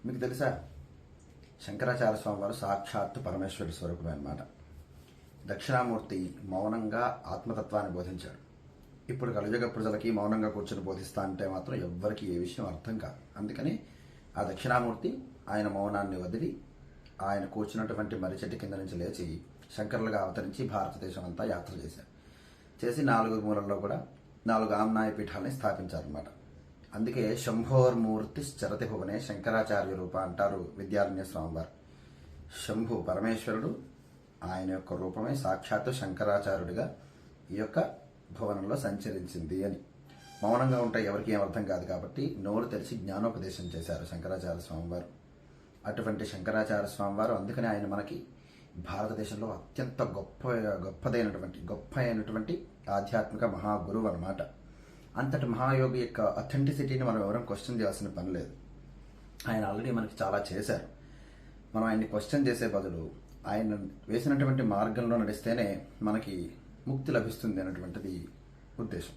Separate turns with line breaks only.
మీకు తెలుసా, శంకరాచార్య స్వామి వారు సాక్షాత్తు పరమేశ్వరుడి స్వరూపమే అన్నమాట. దక్షిణామూర్తి మౌనంగా ఆత్మతత్వాన్ని బోధించాడు. ఇప్పుడు కలియుగ ప్రజలకి మౌనంగా కూర్చొని బోధిస్తా అంటే మాత్రం ఎవ్వరికి ఏ విషయం అర్థం కాదు. అందుకని ఆ దక్షిణామూర్తి ఆయన మౌనాన్ని వదిలి ఆయన కూర్చున్నటువంటి మర్రి చెట్టు కింద నుంచి లేచి శంకరులుగా అవతరించి భారతదేశం అంతా యాత్ర చేసి 4 మూలల్లో కూడా 4 ఆమ్నాయ పీఠాలని స్థాపించారన్నమాట. అందుకే శంభోర్మూర్తి చరతి భువనే శంకరాచార్య రూప అంటారు విద్యారణ్య స్వామివారు. శంభు పరమేశ్వరుడు, ఆయన యొక్క రూపమే సాక్షాత్తు శంకరాచార్యుడిగా ఈ యొక్క భువనంలో సంచరించింది అని. మౌనంగా ఉంటే ఎవరికి ఏం అర్థం కాదు కాబట్టి నోరు తెరిచి జ్ఞానోపదేశం చేశారు శంకరాచార్య స్వామివారు. అటువంటి శంకరాచార్య స్వామివారు అందుకని ఆయన మనకి భారతదేశంలో అత్యంత గొప్ప అయినటువంటి ఆధ్యాత్మిక మహాగురువు అన్నమాట. అంతటి మహాయోగి యొక్క అథెంటిసిటీని మనం ఎవరైనా క్వశ్చన్ చేయాల్సిన పని లేదు. ఆయన ఆల్రెడీ మనకి చాలా చేశారు. మనం ఆయన్ని క్వశ్చన్ చేసే బదులు ఆయన వేసినటువంటి మార్గంలో నడిస్తేనే మనకి ముక్తి లభిస్తుంది అన్నటువంటిది ఉద్దేశం.